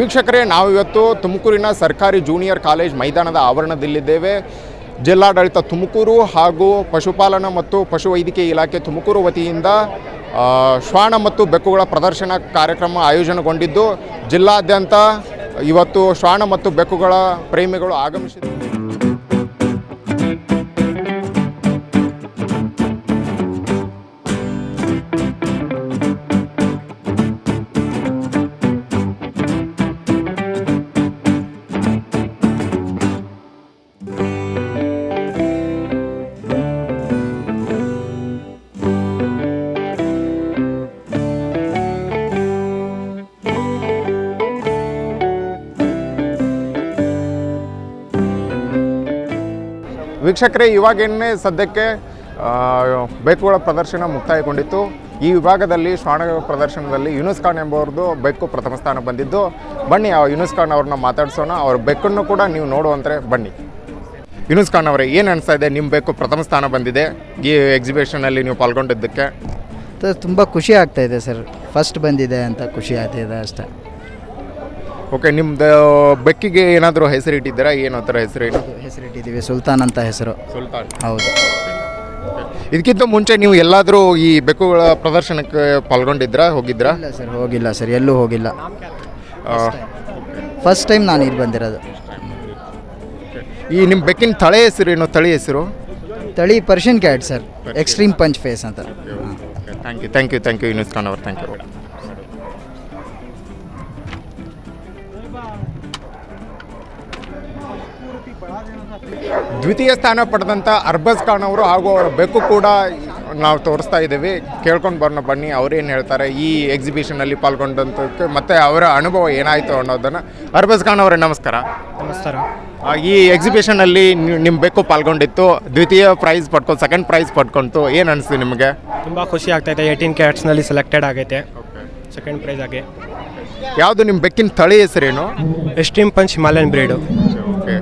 ವೀಕ್ಷಕರೇ, ನಾವು ಇವತ್ತು ತುಮಕೂರಿನ ಸರ್ಕಾರಿ ಜೂನಿಯರ್ ಕಾಲೇಜ್ ಮೈದಾನದ ಆವರಣದಲ್ಲಿದ್ದೇವೆ. ಜಿಲ್ಲಾಡಳಿತ ತುಮಕೂರು ಹಾಗೂ ಪಶುಪಾಲನಾ ಮತ್ತು ಪಶುವೈದ್ಯಕೀಯ ಇಲಾಖೆ ತುಮಕೂರು ವತಿಯಿಂದ ಶ್ವಾನ ಮತ್ತು ಬೆಕ್ಕುಗಳ ಪ್ರದರ್ಶನ ಕಾರ್ಯಕ್ರಮ ಆಯೋಜನೆಗೊಂಡಿದ್ದು, ಜಿಲ್ಲಾದ್ಯಂತ ಇವತ್ತು ಶ್ವಾನ ಮತ್ತು ಬೆಕ್ಕುಗಳ ಪ್ರೇಮಿಗಳು ಆಗಮಿಸಿದ್ದಾರೆ. ವೀಕ್ಷಕರೇ, ಇವಾಗೇನೇ ಸದ್ಯಕ್ಕೆ ಬೆಕ್ಕುಗಳ ಪ್ರದರ್ಶನ ಮುಕ್ತಾಯಗೊಂಡಿತ್ತು. ಈ ವಿಭಾಗದಲ್ಲಿ ಶ್ವಾನಗಳ ಪ್ರದರ್ಶನದಲ್ಲಿ ಯೂನುಸ್ ಖಾನ್ ಎಂಬವ್ರದ್ದು ಬೆಕ್ಕು ಪ್ರಥಮ ಸ್ಥಾನ ಬಂದಿದ್ದು. ಬನ್ನಿ ಯೂನುಸ್ ಖಾನ್ ಅವ್ರನ್ನ ಮಾತಾಡ್ಸೋಣ. ಅವ್ರ ಬೆಕ್ಕನ್ನು ಕೂಡ ನೀವು ನೋಡುವಂದರೆ ಬನ್ನಿ. ಯೂನುಸ್ ಖಾನ್ ಅವರೇ, ಏನು ಅನಿಸ್ತಾ ಇದೆ? ನಿಮ್ಮ ಬೆಕ್ಕು ಪ್ರಥಮ ಸ್ಥಾನ ಬಂದಿದೆ ಈ ಎಕ್ಸಿಬಿಷನಲ್ಲಿ ನೀವು ಪಾಲ್ಗೊಂಡಿದ್ದಕ್ಕೆ. ತುಂಬ ಖುಷಿ ಆಗ್ತಾಯಿದೆ ಸರ್, ಫಸ್ಟ್ ಬಂದಿದೆ ಅಂತ ಖುಷಿ ಆಗ್ತಾಯಿದೆ ಅಷ್ಟೇ. ಓಕೆ, ನಿಮ್ಮದು ಬೆಕ್ಕಿಗೆ ಏನಾದರೂ ಹೆಸರಿಟ್ಟಿದ್ದೀರಾ? ಏನೋ ಥರ ಹೆಸರೇನು? ಹೆಸರಿಟ್ಟಿದ್ದೀವಿ, ಸುಲ್ತಾನ್ ಅಂತ ಹೆಸರು. ಸುಲ್ತಾನ್, ಹೌದು. ಇದಕ್ಕಿಂತ ಮುಂಚೆ ನೀವು ಎಲ್ಲಾದರೂ ಈ ಬೆಕ್ಕುಗಳ ಪ್ರದರ್ಶನಕ್ಕೆ ಪಾಲ್ಗೊಂಡಿದ್ರಾ, ಹೋಗಿದ್ರಾ? ಇಲ್ಲ ಸರ್, ಹೋಗಿಲ್ಲ ಸರ್, ಎಲ್ಲೂ ಹೋಗಿಲ್ಲ. ಫಸ್ಟ್ ಟೈಮ್ ನಾನು ಇಲ್ಲಿ ಬಂದಿರೋದು. ಈ ನಿಮ್ಮ ಬೆಕ್ಕಿನ ತಳಿ ಹೆಸರೇನು? ತಳಿ Persian cat sir, extreme punch face ಅಂತ. ಥ್ಯಾಂಕ್ ಯು ಯೂನುಸ್ ಖಾನ್ ಅವರು, ಥ್ಯಾಂಕ್ ಯು. ದ್ವಿತೀಯ ಸ್ಥಾನ ಪಡೆದಂಥ ಅರ್ಬಜ್ ಖಾನ್ ಅವರು ಹಾಗೂ ಅವರ ಬೆಕ್ಕು ಕೂಡ ನಾವು ತೋರಿಸ್ತಾ ಇದ್ದೀವಿ. ಕೇಳ್ಕೊಂಡು ಬರೋಣ ಬನ್ನಿ, ಅವ್ರೇನು ಹೇಳ್ತಾರೆ ಈ ಎಕ್ಸಿಬಿಷನಲ್ಲಿ ಪಾಲ್ಗೊಂಡಂಥಕ್ಕೆ ಮತ್ತು ಅವರ ಅನುಭವ ಏನಾಯಿತು ಅನ್ನೋದನ್ನು. ಅರ್ಬಜ್ ಖಾನ್ ಅವರೇ, ನಮಸ್ಕಾರ. ನಮಸ್ಕಾರ. ಈ ಎಕ್ಸಿಬಿಷನಲ್ಲಿ ನಿಮ್ಮ ಬೆಕ್ಕು ಪಾಲ್ಗೊಂಡಿತ್ತು, ದ್ವಿತೀಯ ಪ್ರೈಸ್ ಪಡ್ಕೊಂಡು ಸೆಕೆಂಡ್ ಪ್ರೈಸ್ ಪಡ್ಕೊಂತು. ಏನು ಅನಿಸ್ತು ನಿಮಗೆ? ತುಂಬ ಖುಷಿ ಆಗ್ತಾಯಿದೆ. 18 ಕ್ಯಾಟ್ಸ್ನಲ್ಲಿ ಸೆಲೆಕ್ಟೆಡ್ ಆಗೈತೆ, ಸೆಕೆಂಡ್ ಪ್ರೈಸ್ ಆಗಿ. ಯಾವುದು ನಿಮ್ಮ ಬೆಕ್ಕಿನ ತಳಿ ಹೆಸರೇನು? Extreme punch Himalayan breed. Okay.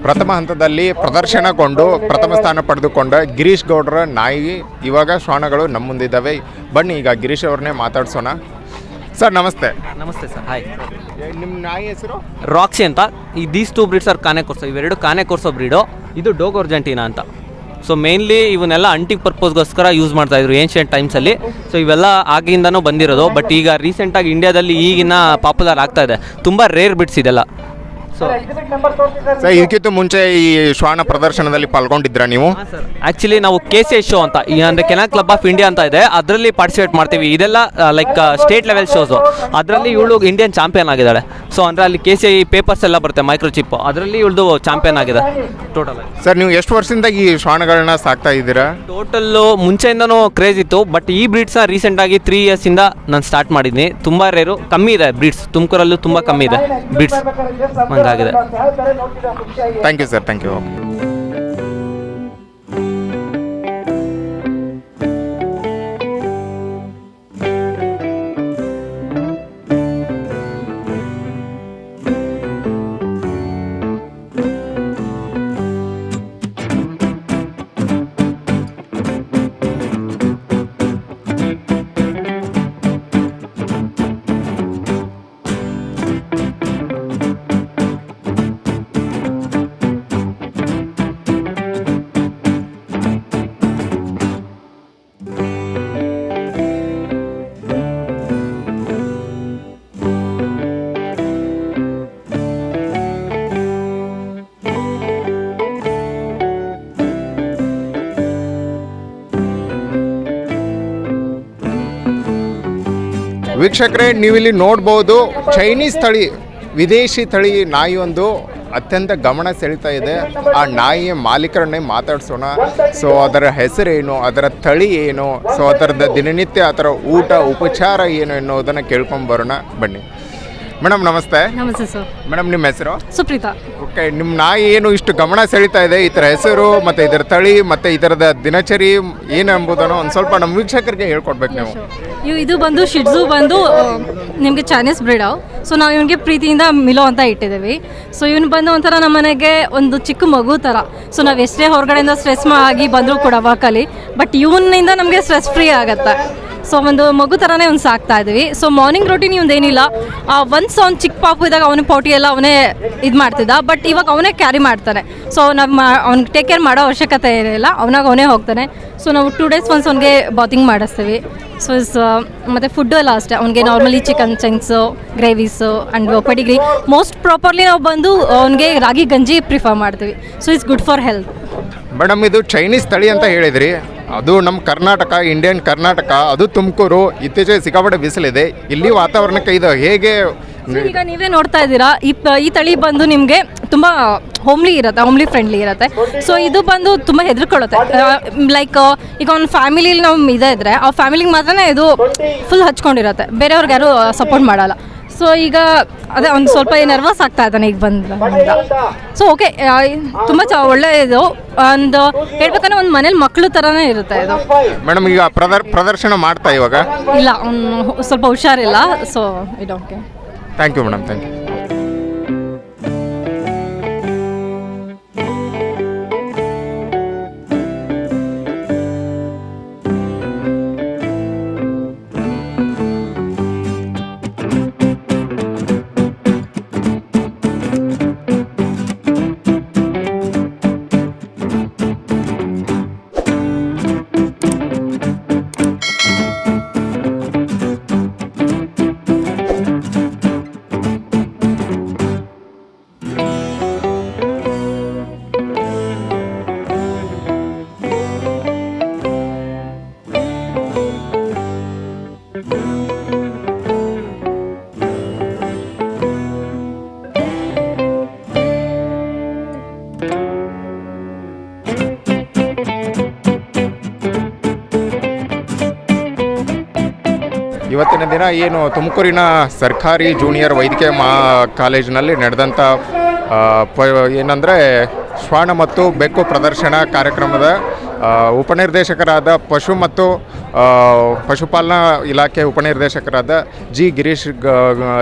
ಪ್ರಥಮ ಹಂತದಲ್ಲಿ ಪ್ರದರ್ಶನಗೊಂಡು ಪ್ರಥಮ ಸ್ಥಾನ ಪಡೆದುಕೊಂಡ ಗಿರೀಶ್ ಗೌಡರ ನಾಯಿ ಇವಾಗ ಶ್ವಾನಗಳು ನಮ್ಮ ಮುಂದಿದ್ದಾವೆ. ಬನ್ನಿ ಈಗ ಗಿರೀಶ್ ಅವ್ರನ್ನೇ ಮಾತಾಡ್ಸೋಣ. ಸರ್ ನಮಸ್ತೆ. ನಮಸ್ತೆ ಸರ್, ಹಾಯ್. ನಿಮ್ಮ ನಾಯಿ ಹೆಸರು? ರಾಕ್ಸಿ ಅಂತ. ಈ ದೀಸ್ 2 ಬ್ರೀಡ್ಸ್ ಆರ್ ಕಾನೆ ಕೊರ್ಸೋ, ಇವೆರಡು ಕಾನೆ ಕೊರ್ಸೋ ಬ್ರೀಡು. ಇದು ಡೋಗೋ ಅರ್ಜೆಂಟೀನಾ ಅಂತ. ಸೊ ಮೇನ್ಲಿ ಇವನ್ನೆಲ್ಲ ಅಂಟಿಕ್ ಪರ್ಪಸ್ಗೋಸ್ಕರ ಯೂಸ್ ಮಾಡ್ತಾಯಿದ್ರು ಏನ್ಷಿಯಂಟ್ ಟೈಮ್ಸಲ್ಲಿ. ಸೊ ಇವೆಲ್ಲ ಆಗಿಂದನೂ ಬಂದಿರೋದು. ಬಟ್ ಈಗ ರೀಸೆಂಟಾಗಿ ಇಂಡಿಯಾದಲ್ಲಿ ಈಗಿನ ಪಾಪ್ಯುಲರ್ ಆಗ್ತಾ ಇದೆ. ತುಂಬ ರೇರ್ ಬ್ರೀಡ್ಸ್ ಇದೆಲ್ಲ. ಸರ್, ಇದಕ್ಕಿಂತ ಮುಂಚೆ ಈ ಶ್ವಾನ ಪ್ರದರ್ಶನದಲ್ಲಿ ಪಾಲ್ಗೊಂಡಿದ್ರಾ ನೀವು? ಸರ್, ಆ್ಯಕ್ಚುಲಿ ನಾವು KCI ಶೋ ಅಂತ, ಅಂದರೆ ಕೆನಲ್ ಕ್ಲಬ್ ಆಫ್ ಇಂಡಿಯಾ ಅಂತ ಇದೆ, ಅದರಲ್ಲಿ ಪಾರ್ಟಿಸಿಪೇಟ್ ಮಾಡ್ತೀವಿ. ಇದೆಲ್ಲ ಲೈಕ್ ಸ್ಟೇಟ್ ಲೆವೆಲ್ ಶೋಸು. ಅದರಲ್ಲಿ ಇವಳು ಇಂಡಿಯನ್ ಚಾಂಪಿಯನ್ ಆಗಿದ್ದಾಳೆ. ಸೊ ಅಂದರೆ ಅಲ್ಲಿ KCI ಪೇಪರ್ಸ್ ಎಲ್ಲ ಬರುತ್ತೆ, ಮೈಕ್ರೋಚಿಪ್, ಅದರಲ್ಲಿ ಇವಳು ಚಾಂಪಿಯನ್ ಆಗಿದೆ ಟೋಟಲ್. ಸರ್, ನೀವು ಎಷ್ಟು ವರ್ಷದಿಂದ ಈ ಶ್ವಾನಗಳನ್ನ ಸಾಕ್ತಾ ಇದ್ದೀರಾ? ಟೋಟಲ್ಲು ಮುಂಚೆಯಿಂದನೂ ಕ್ರೇಜ್ ಇತ್ತು. ಬಟ್ ಈ ಬ್ರೀಡ್ಸ್ನ ರೀಸೆಂಟಾಗಿ 3 ಇಯರ್ಸಿಂದ ನಾನು ಸ್ಟಾರ್ಟ್ ಮಾಡಿದ್ದೀನಿ. ತುಂಬ ರೇರು, ಕಮ್ಮಿ ಇದೆ ಬ್ರೀಡ್ಸ್. ತುಮಕೂರಲ್ಲೂ ತುಂಬ ಕಮ್ಮಿ ಇದೆ ಬ್ರೀಡ್ಸ್ ಹಂಗಾಗಿದೆ. Thank you sir, thank you. ವೀಕ್ಷಕರೇ, ನೀವಿಲ್ಲಿ ನೋಡ್ಬೋದು, ಚೈನೀಸ್ ತಳಿ, ವಿದೇಶಿ ತಳಿ ನಾಯಿ ಒಂದು ಅತ್ಯಂತ ಗಮನ ಸೆಳೀತಾ ಇದೆ. ಆ ನಾಯಿಯ ಮಾಲೀಕರನ್ನೇ ಮಾತಾಡ್ಸೋಣ. ಸೊ ಅದರ ಹೆಸರೇನು, ಅದರ ತಳಿ ಏನು, ಸೊ ಅದರದ ದಿನನಿತ್ಯ ಅದರ ಊಟ ಉಪಚಾರ ಏನು ಎನ್ನುವುದನ್ನು ಕೇಳ್ಕೊಂಬರೋಣ ಬನ್ನಿ. ಮೇಡಮ್ ನಮಸ್ತೆ. ನಮಸ್ತೆ ಸರ್. ಮೇಡಮ್ ನಿಮ್ಮ ಹೆಸರು? ಸುಪ್ರೀತಾ. ಓಕೆ, ನಿಮ್ಮ ನಾಯಿ ಏನು ಇಷ್ಟು ಗಮನ ಸೆಳೀತಾ ಇದೆ, ಇದರ ಹೆಸರು ಮತ್ತು ಇದರ ತಳಿ ಮತ್ತು ಇದರದ ದಿನಚರಿ ಏನು ಎಂಬುದನ್ನು ಒಂದು ಸ್ವಲ್ಪ ನಮ್ಮ ವೀಕ್ಷಕರಿಗೆ ಹೇಳ್ಕೊಡ್ಬೇಕು ನೀವು. ಇದು ಬಂದು ಶಿಡ್ಜು ಬಂದು ನಿಮಗೆ ಚೈನೀಸ್ ಬ್ರೀಡ್. ಸೊ ನಾವು ಇವನಿಗೆ ಪ್ರೀತಿಯಿಂದ ಮಿಲೋ ಅಂತ ಇಟ್ಟಿದ್ದೀವಿ. ಸೊ ಇವನು ಬಂದು ಒಂಥರ ನಮ್ಮ ಮನೆಗೆ ಒಂದು ಚಿಕ್ಕ ಮಗು ಥರ. ಸೊ ನಾವು ಎಷ್ಟೇ ಹೊರಗಡೆಯಿಂದ ಸ್ಟ್ರೆಸ್ ಆಗಿ ಬಂದರೂ ಕೂಡ ವರ್ಕಲ್ಲಿ, ಬಟ್ ಇವನಿಂದ ನಮಗೆ ಸ್ಟ್ರೆಸ್ ಫ್ರೀ ಆಗುತ್ತೆ. ಸೊ ಒಂದು ಮಗು ಥರನೇ ಒಂದು ಸಾಕ್ತಾ ಇದ್ದೀವಿ. ಸೊ ಮಾರ್ನಿಂಗ್ ರೊಟೀನ್ ಇವಂದೇನಿಲ್ಲ. ಒನ್ಸ್ ಅವ್ನು ಚಿಕ್ಕ ಪಾಪು ಇದ್ದಾಗ ಅವನೇ ಪೌಟಿ ಎಲ್ಲ ಅವನೇ ಇದು ಮಾಡ್ತಿದ್ದ, ಬಟ್ ಇವಾಗ ಅವನೇ ಕ್ಯಾರಿ ಮಾಡ್ತಾನೆ. ಸೊ ನಾವು ಅವ್ನಿಗೆ ಟೇಕ್ ಕೇರ್ ಮಾಡೋ ಅವಶ್ಯಕತೆ ಏನಿಲ್ಲ, ಅವನೇ ಹೋಗ್ತಾನೆ. ಸೊ ನಾವು 2 days once ಅವ್ನಿಗೆ ಬಾತಿಂಗ್ ಮಾಡಿಸ್ತೀವಿ. ಸೊ ಮತ್ತು ಫುಡ್ಡು ಎಲ್ಲ ಅಷ್ಟೇ, ಅವ್ನಿಗೆ normally chicken chunks, gravies and Pedigree. Most properly ನಾವು ಬಂದು ಅವ್ನಿಗೆ ರಾಗಿ ಗಂಜಿ ಪ್ರಿಫರ್ ಮಾಡ್ತೀವಿ. So it's good for health. Madam ಇದು ಚೈನೀಸ್ ತಳಿ ಅಂತ ಹೇಳಿದ್ರಿ, ಅದು ನಮ್ಮ ಕರ್ನಾಟಕ, ಇಂಡಿಯನ್ ಕರ್ನಾಟಕ, ಅದು ತುಮಕೂರು. ಇತ್ತೀಚೆಗೆ ಸಿಕ್ಕಾಪಟ್ಟೆ ಬಿಸಿಲಿದೆ, ಇಲ್ಲಿ ವಾತಾವರಣಕ್ಕೆ ಇದು ಹೇಗೆ? ಈಗ ನೀವೇ ನೋಡ್ತಾ ಇದ್ದೀರಾ, ಈ ತಳಿ ಬಂದು ನಿಮಗೆ ತುಂಬ ಹೋಮ್ಲಿ ಫ್ರೆಂಡ್ಲಿ ಇರುತ್ತೆ. ಸೊ ಇದು ಬಂದು ತುಂಬ ಹೆದರ್ಕೊಳ್ಳುತ್ತೆ. ಲೈಕ್ ಈಗ ಒಂದು ಫ್ಯಾಮಿಲಿಲಿ ನಾವು ಇದ್ರೆ ಆ ಫ್ಯಾಮಿಲಿಗೆ ಮಾತ್ರ ಇದು ಫುಲ್ ಹಚ್ಕೊಂಡಿರುತ್ತೆ, ಬೇರೆಯವ್ರಿಗೆ ಯಾರು ಸಪೋರ್ಟ್ ಮಾಡಲ್ಲ. ಸೊ ಈಗ ಅದೇ ಒಂದು ಸ್ವಲ್ಪ ನರ್ವಸ್ ಆಗ್ತಾ ಇದ್ದಾನೆ ಈಗ ಬಂದ. ಸೊ ಓಕೆ, ತುಂಬ ಒಳ್ಳೆಯದು. ಒಂದು ಹೇಳ್ಬೇಕಂದ್ರೆ ಒಂದು ಮನೇಲಿ ಮಕ್ಕಳು ಥರನೇ ಇರುತ್ತೆ ಇದು. ಮೇಡಮ್ ಈಗ ಪ್ರದರ್ಶನ ಮಾಡ್ತಾ ಇವಾಗ? ಇಲ್ಲ, ಅವ್ನು ಸ್ವಲ್ಪ ಹುಷಾರಿಲ್ಲ. ಸೊ ಇದು okay. Thank you madam, thank you. ಇವತ್ತಿನ ದಿನ ಏನು ತುಮಕೂರಿನ ಸರ್ಕಾರಿ ಜೂನಿಯರ್ ವೈದ್ಯಕೀಯ ಕಾಲೇಜಿನಲ್ಲಿ ನಡೆದಂಥ ಏನಂದರೆ ಶ್ವಾನ ಮತ್ತು ಬೆಕ್ಕು ಪ್ರದರ್ಶನ ಕಾರ್ಯಕ್ರಮದ ಉಪನಿರ್ದೇಶಕರಾದ ಪಶು ಮತ್ತು ಪಶುಪಾಲನಾ ಇಲಾಖೆ ಉಪನಿರ್ದೇಶಕರಾದ ಜಿ ಗಿರೀಶ್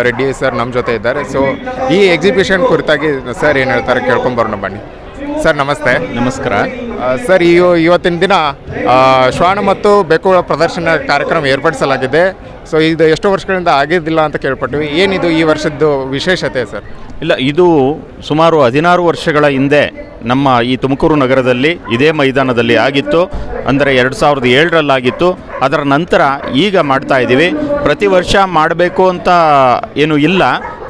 ರೆಡ್ಡಿ ಸರ್ ನಮ್ಮ ಜೊತೆ ಇದ್ದಾರೆ. ಸೊ ಈ ಎಕ್ಸಿಬಿಷನ್ ಕುರಿತಾಗಿ ಸರ್ ಏನು ಹೇಳ್ತಾರೆ ಕೇಳ್ಕೊಂಬರೋಣ ಬನ್ನಿ. ಸರ್ ನಮಸ್ತೆ. ನಮಸ್ಕಾರ ಸರ್. ಇವತ್ತಿನ ದಿನ ಶ್ವಾನ ಮತ್ತು ಬೆಕ್ಕುಗಳ ಪ್ರದರ್ಶನ ಕಾರ್ಯಕ್ರಮ ಏರ್ಪಡಿಸಲಾಗಿದೆ. ಸೊ ಇದು ಎಷ್ಟು ವರ್ಷಗಳಿಂದ ಆಗಿದ್ದಿಲ್ಲ ಅಂತ ಕೇಳ್ಪಟ್ವಿ, ಏನಿದು ಈ ವರ್ಷದ್ದು ವಿಶೇಷತೆ ಸರ್? ಇಲ್ಲ, ಇದು ಸುಮಾರು 16 ವರ್ಷಗಳ ಹಿಂದೆ ನಮ್ಮ ಈ ತುಮಕೂರು ನಗರದಲ್ಲಿ ಇದೇ ಮೈದಾನದಲ್ಲಿ ಆಗಿತ್ತು. ಅಂದರೆ 2007ರಲ್ಲಾಗಿತ್ತು. ಅದರ ನಂತರ ಈಗ ಮಾಡ್ತಾ ಇದ್ದೀವಿ. ಪ್ರತಿ ವರ್ಷ ಮಾಡಬೇಕು ಅಂತ ಏನು ಇಲ್ಲ,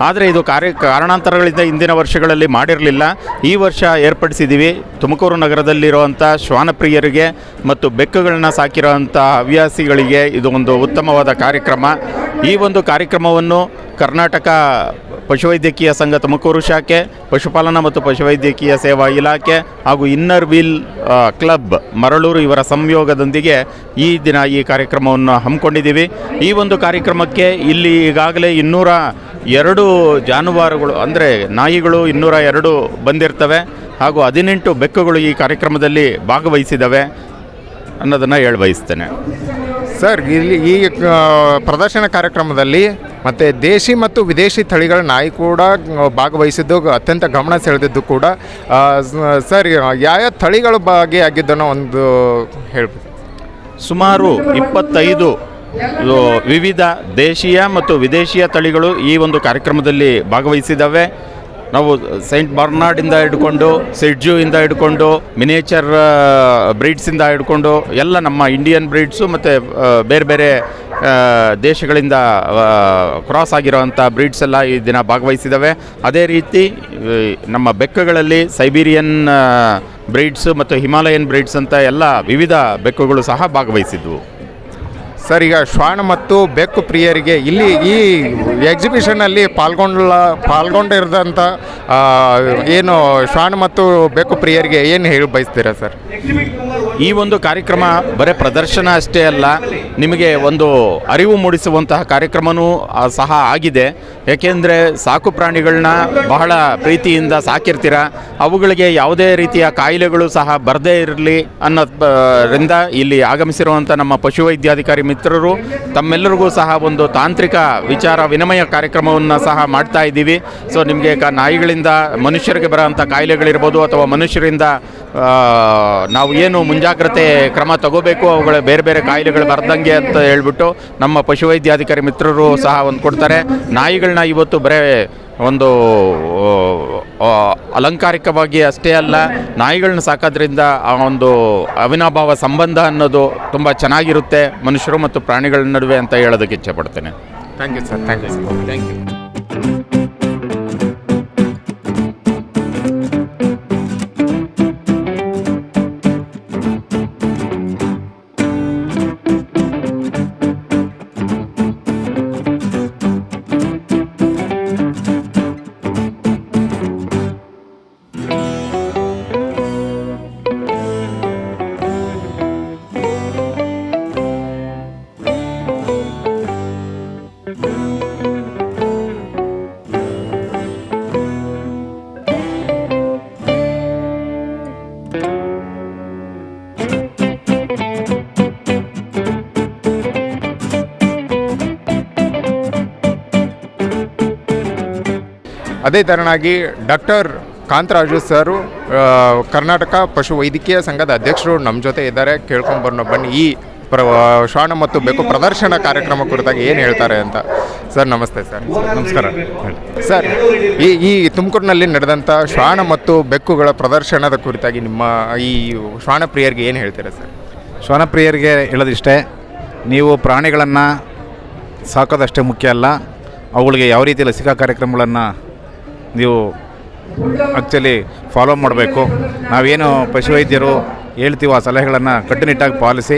ಆದರೆ ಇದು ಕಾರಣಾಂತರಗಳಿಂದ ಹಿಂದಿನ ವರ್ಷಗಳಲ್ಲಿ ಮಾಡಿರಲಿಲ್ಲ. ಈ ವರ್ಷ ಏರ್ಪಡಿಸಿದ್ದೀವಿ. ತುಮಕೂರು ನಗರದಲ್ಲಿರುವಂಥ ಶ್ವಾನಪ್ರಿಯರಿಗೆ ಮತ್ತು ಬೆಕ್ಕುಗಳನ್ನ ಸಾಕಿರೋವಂಥ ಹವ್ಯಾಸಿಗಳಿಗೆ ಇದು ಒಂದು ಉತ್ತಮವಾದ ಕಾರ್ಯಕ್ರಮ. ಈ ಒಂದು ಕಾರ್ಯಕ್ರಮವನ್ನು ಕರ್ನಾಟಕ ಪಶುವೈದ್ಯಕೀಯ ಸಂಘ ತುಮಕೂರು ಶಾಖೆ, ಪಶುಪಾಲನಾ ಮತ್ತು ಪಶುವೈದ್ಯಕೀಯ ಸೇವಾ ಇಲಾಖೆ ಹಾಗೂ ಇನ್ನರ್ ವೀಲ್ ಕ್ಲಬ್ ಮರಳೂರು ಇವರ ಸಂಯೋಗದೊಂದಿಗೆ ಈ ದಿನ ಈ ಕಾರ್ಯಕ್ರಮವನ್ನು ಹಮ್ಮಿಕೊಂಡಿದ್ದೀವಿ. ಈ ಒಂದು ಕಾರ್ಯಕ್ರಮಕ್ಕೆ ಇಲ್ಲಿ ಈಗಾಗಲೇ 202 ಜಾನುವಾರುಗಳು ಅಂದರೆ ನಾಯಿಗಳು 202 ಬಂದಿರ್ತವೆ ಹಾಗೂ 18 ಬೆಕ್ಕುಗಳು ಈ ಕಾರ್ಯಕ್ರಮದಲ್ಲಿ ಭಾಗವಹಿಸಿದ್ದಾವೆ ಅನ್ನೋದನ್ನು ಬಯಸ್ತೇನೆ. ಸರ್, ಇಲ್ಲಿ ಈ ಪ್ರದರ್ಶನ ಕಾರ್ಯಕ್ರಮದಲ್ಲಿ ಮತ್ತು ದೇಶಿ ಮತ್ತು ವಿದೇಶಿ ತಳಿಗಳ ನಾಯಿ ಕೂಡ ಭಾಗವಹಿಸಿದ್ದು ಅತ್ಯಂತ ಗಮನ ಸೆಳೆದಿದ್ದು ಕೂಡ. ಸರ್, ಯಾವ ತಳಿಗಳ ಬಗ್ಗೆ ಆಗಿದ್ದನ್ನು ಒಂದು ಹೇಳ್ಬೋದು? ಸುಮಾರು 25 ವಿವಿಧ ದೇಶೀಯ ಮತ್ತು ವಿದೇಶಿಯ ತಳಿಗಳು ಈ ಒಂದು ಕಾರ್ಯಕ್ರಮದಲ್ಲಿ ಭಾಗವಹಿಸಿದ್ದಾವೆ. ನಾವು ಸೈಂಟ್ ಬರ್ನಾರ್ಡಿಂದ ಹಿಡ್ಕೊಂಡು ಸಿಡ್ಜುಯಿಂದ ಹಿಡ್ಕೊಂಡು ಮಿನೇಚರ್ ಬ್ರೀಡ್ಸಿಂದ ಹಿಡ್ಕೊಂಡು ಎಲ್ಲ ನಮ್ಮ ಇಂಡಿಯನ್ ಬ್ರೀಡ್ಸು ಮತ್ತು ಬೇರೆ ಬೇರೆ ದೇಶಗಳಿಂದ ಕ್ರಾಸ್ ಆಗಿರೋವಂಥ ಬ್ರೀಡ್ಸ್ ಎಲ್ಲ ಈ ದಿನ ಭಾಗವಹಿಸಿದ್ದಾವೆ. ಅದೇ ರೀತಿ ನಮ್ಮ ಬೆಕ್ಕುಗಳಲ್ಲಿ ಸೈಬೀರಿಯನ್ ಬ್ರೀಡ್ಸು ಮತ್ತು ಹಿಮಾಲಯನ್ ಬ್ರೀಡ್ಸ್ ಅಂತ ಎಲ್ಲ ವಿವಿಧ ಬೆಕ್ಕುಗಳು ಸಹ ಭಾಗವಹಿಸಿದ್ವು. ಸರ್, ಈಗ ಶ್ವಾನ ಮತ್ತು ಬೆಕ್ಕು ಪ್ರಿಯರಿಗೆ ಇಲ್ಲಿ ಈ ಎಕ್ಸಿಬಿಷನಲ್ಲಿ ಪಾಲ್ಗೊಂಡಿರೋದಂಥ ಏನು ಶ್ವಾನ ಮತ್ತು ಬೆಕ್ಕು ಪ್ರಿಯರಿಗೆ ಏನು ಹೇಳಿ ಬಯಸ್ತೀರಾ ಸರ್? ಈ ಒಂದು ಕಾರ್ಯಕ್ರಮ ಬರೀ ಪ್ರದರ್ಶನ ಅಷ್ಟೇ ಅಲ್ಲ, ನಿಮಗೆ ಒಂದು ಅರಿವು ಮೂಡಿಸುವಂತಹ ಕಾರ್ಯಕ್ರಮವೂ ಸಹ ಆಗಿದೆ. ಏಕೆಂದರೆ ಸಾಕು ಪ್ರಾಣಿಗಳನ್ನ ಬಹಳ ಪ್ರೀತಿಯಿಂದ ಸಾಕಿರ್ತೀರ, ಅವುಗಳಿಗೆ ಯಾವುದೇ ರೀತಿಯ ಕಾಯಿಲೆಗಳು ಸಹ ಬರದೇ ಇರಲಿ ಅನ್ನೋದ್ರಿಂದ ಇಲ್ಲಿ ಆಗಮಿಸಿರುವಂಥ ನಮ್ಮ ಪಶುವೈದ್ಯಾಧಿಕಾರಿ ಮಿತ್ರರು ತಮ್ಮೆಲ್ಲರಿಗೂ ಸಹ ಒಂದು ತಾಂತ್ರಿಕ ವಿಚಾರ ವಿನಿಮಯ ಕಾರ್ಯಕ್ರಮವನ್ನು ಸಹ ಮಾಡ್ತಾ ಇದ್ದೀವಿ. ಸೊ ನಿಮಗೆ ನಾಯಿಗಳಿಂದ ಮನುಷ್ಯರಿಗೆ ಬರೋಂಥ ಕಾಯಿಲೆಗಳಿರ್ಬೋದು ಅಥವಾ ಮನುಷ್ಯರಿಂದ ನಾವು ಏನು ಮುಂಜಾಗ್ರತೆ ಕ್ರಮ ತಗೋಬೇಕು, ಅವುಗಳ ಬೇರೆ ಬೇರೆ ಕಾಯಿಲೆಗಳು ಬರ್ದಂಗೆ ಅಂತ ಹೇಳ್ಬಿಟ್ಟು ನಮ್ಮ ಪಶುವೈದ್ಯಾಧಿಕಾರಿ ಮಿತ್ರರು ಸಹ ಒಂದು ಕೊಡ್ತಾರೆ. ನಾಯಿಗಳನ್ನ ಇವತ್ತು ಬರೇ ಒಂದು ಅಲಂಕಾರಿಕವಾಗಿ ಅಷ್ಟೇ ಅಲ್ಲ, ನಾಯಿಗಳನ್ನ ಸಾಕೋದ್ರಿಂದ ಆ ಒಂದು ಅವಿನಾಭಾವ ಸಂಬಂಧ ಅನ್ನೋದು ತುಂಬ ಚೆನ್ನಾಗಿರುತ್ತೆ ಮನುಷ್ಯರು ಮತ್ತು ಪ್ರಾಣಿಗಳ ನಡುವೆ ಅಂತ ಹೇಳೋದಕ್ಕೆ ಇಚ್ಛೆಪಡ್ತೇನೆ. Thank you sir. Thank you sir. Thank you. ಅದೇ ಥರನಾಗಿ ಡಾಕ್ಟರ್ ಕಾಂತರಾಜು ಸರು ಕರ್ನಾಟಕ ಪಶು ವೈದ್ಯಕೀಯ ಸಂಘದ ಅಧ್ಯಕ್ಷರು ನಮ್ಮ ಜೊತೆ ಇದ್ದಾರೆ. ಕೇಳ್ಕೊಂಬರೋಣ ಬನ್ನಿ ಈ ಶ್ವಾನ ಮತ್ತು ಬೆಕ್ಕು ಪ್ರದರ್ಶನ ಕಾರ್ಯಕ್ರಮ ಕುರಿತಾಗಿ ಏನು ಹೇಳ್ತಾರೆ ಅಂತ. ಸರ್ ನಮಸ್ತೆ ಸರ್. ನಮಸ್ಕಾರ ಸರ್, ಈ ತುಮಕೂರಿನಲ್ಲಿ ನಡೆದಂಥ ಶ್ವಾನ ಮತ್ತು ಬೆಕ್ಕುಗಳ ಪ್ರದರ್ಶನದ ಕುರಿತಾಗಿ ನಿಮ್ಮ ಈ ಶ್ವಾನ ಪ್ರಿಯರಿಗೆ ಏನು ಹೇಳ್ತೀರಾ ಸರ್? ಶ್ವಾನ ಪ್ರಿಯರಿಗೆ ಹೇಳೋದಿಷ್ಟೇ, ನೀವು ಪ್ರಾಣಿಗಳನ್ನು ಸಾಕೋದಷ್ಟೇ ಮುಖ್ಯ ಅಲ್ಲ, ಅವುಗಳಿಗೆ ಯಾವ ರೀತಿ ಲಸಿಕಾ ಕಾರ್ಯಕ್ರಮಗಳನ್ನು ನೀವು ಆ್ಯಕ್ಚುಲಿ ಫಾಲೋ ಮಾಡಬೇಕು. ನಾವೇನು ಪಶುವೈದ್ಯರು ಹೇಳ್ತೀವೋ ಆ ಸಲಹೆಗಳನ್ನು ಕಟ್ಟುನಿಟ್ಟಾಗಿ ಪಾಲಿಸಿ,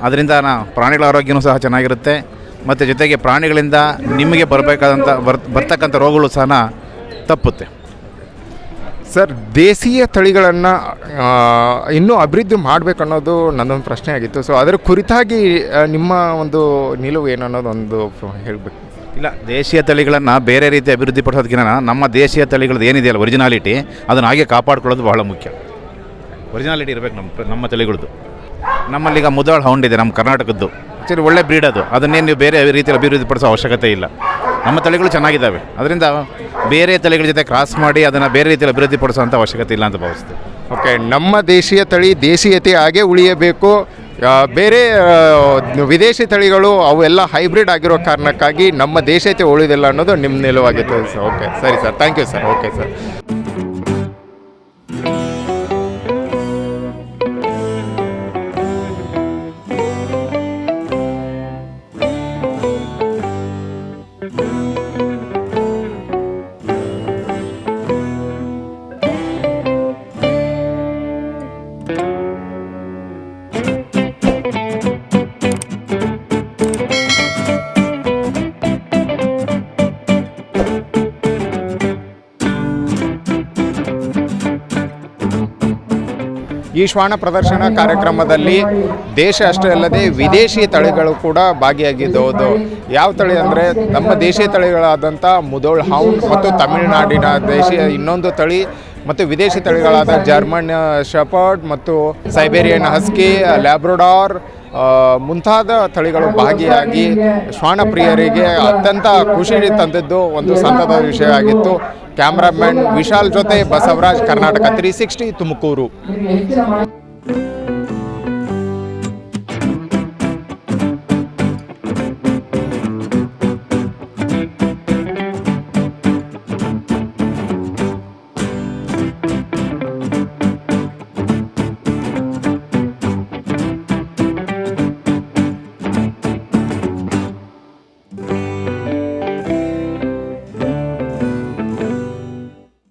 ಅದರಿಂದ ಪ್ರಾಣಿಗಳ ಆರೋಗ್ಯನೂ ಸಹ ಚೆನ್ನಾಗಿರುತ್ತೆ. ಮತ್ತು ಜೊತೆಗೆ ಪ್ರಾಣಿಗಳಿಂದ ನಿಮಗೆ ಬರ್ತಕ್ಕಂಥ ರೋಗಗಳು ಸಹ ತಪ್ಪುತ್ತೆ. ಸರ್, ದೇಶೀಯ ತಳಿಗಳನ್ನು ಇನ್ನೂ ಅಭಿವೃದ್ಧಿ ಮಾಡಬೇಕನ್ನೋದು ನನ್ನೊಂದು ಪ್ರಶ್ನೆ ಆಗಿತ್ತು. ಸೊ ಅದರ ಕುರಿತಾಗಿ ನಿಮ್ಮ ಒಂದು ನಿಲುವು ಏನನ್ನೋದೊಂದು ಹೇಳಬೇಕು. ಇಲ್ಲ, ದೇಶೀಯ ತಳಿಗಳನ್ನು ಬೇರೆ ರೀತಿ ಅಭಿವೃದ್ಧಿ ಪಡಿಸೋದಕ್ಕಿಂತ ನಮ್ಮ ದೇಶೀಯ ತಳಿಗಳದ್ದು ಏನಿದೆಯಲ್ಲ ಒರಿಜಿನಾಲಿಟಿ, ಅದನ್ನು ಹಾಗೆ ಕಾಪಾಡ್ಕೊಳ್ಳೋದು ಬಹಳ ಮುಖ್ಯ. ಒರಿಜಿನಾಲಿಟಿ ಇರಬೇಕು ನಮ್ಮ ತಳಿಗಳದ್ದು. ನಮ್ಮಲ್ಲೀಗ ಮುದೋಳ್ ಹೌಂಡ್ ಇದೆ, ನಮ್ಮ ಕರ್ನಾಟಕದ್ದು. ಆ್ಯಕ್ಚುಲಿ ಒಳ್ಳೆ ಬ್ರೀಡ್ ಅದು, ಅದನ್ನೇ ನೀವು ಬೇರೆ ರೀತಿಯಲ್ಲಿ ಅಭಿವೃದ್ಧಿ ಪಡಿಸೋ ಅವಶ್ಯಕತೆ ಇಲ್ಲ. ನಮ್ಮ ತಳಿಗಳು ಚೆನ್ನಾಗಿದ್ದಾವೆ, ಅದರಿಂದ ಬೇರೆ ತಳಿಗಳ ಜೊತೆ ಕ್ರಾಸ್ ಮಾಡಿ ಅದನ್ನು ಬೇರೆ ರೀತಿಯಲ್ಲಿ ಅಭಿವೃದ್ಧಿ ಪಡಿಸೋಂಥ ಅವಶ್ಯಕತೆ ಇಲ್ಲ ಅಂತ ಭಾವಿಸ್ತೀವಿ. ಓಕೆ, ನಮ್ಮ ದೇಶೀಯ ತಳಿ ದೇಶೀಯತೆ ಹಾಗೆ ಉಳಿಯಬೇಕು. ಬೇರೆ ವಿದೇಶಿ ತಳಿಗಳು ಅವೆಲ್ಲ ಹೈಬ್ರಿಡ್ ಆಗಿರೋ ಕಾರಣಕ್ಕಾಗಿ ನಮ್ಮ ದೇಶೀಯತೆ ಉಳಿದಿಲ್ಲ ಅನ್ನೋದು ನಿಮ್ಮ ನಿಲುವಾಗಿತ್ತು ಸರ್. ಓಕೆ, ಸರಿ sir. Thank you sir. Okay sir. ಈ ಶ್ವಾನ ಪ್ರದರ್ಶನ ಕಾರ್ಯಕ್ರಮದಲ್ಲಿ ದೇಶ ಅಷ್ಟೇ ಅಲ್ಲದೆ ವಿದೇಶಿ ತಳಿಗಳು ಕೂಡ ಭಾಗಿಯಾಗಿದ್ದವು. ಯಾವ ತಳಿ ಅಂದರೆ ನಮ್ಮ ದೇಶೀಯ ತಳಿಗಳಾದಂಥ ಮುದೋಳ್ ಹೌಂಡ್ ಮತ್ತು ತಮಿಳುನಾಡಿನ ದೇಶೀಯ ಇನ್ನೊಂದು ತಳಿ ಮತ್ತು ವಿದೇಶಿ ತಳಿಗಳಾದ ಜರ್ಮನ್ ಶೆಪರ್ಡ್ ಮತ್ತು ಸೈಬೇರಿಯನ್ ಹಸ್ಕಿ, ಲ್ಯಾಬ್ರಡಾರ್ ಮುಂತಾದ ತಳಿಗಳು ಭಾಗಿಯಾಗಿ ಶ್ವಾನ ಪ್ರಿಯರಿಗೆ ಅತ್ಯಂತ ಖುಷಿ ತಂದಿದ್ದು ಒಂದು ಸಂತದ ವಿಷಯ ಆಗಿತ್ತು. ಕ್ಯಾಮ್ರಾಮನ್ ವಿಶಾಲ್ ಜೊತೆ ಬಸವರಾಜ್, ಕರ್ನಾಟಕ 360 ತುಮಕೂರು.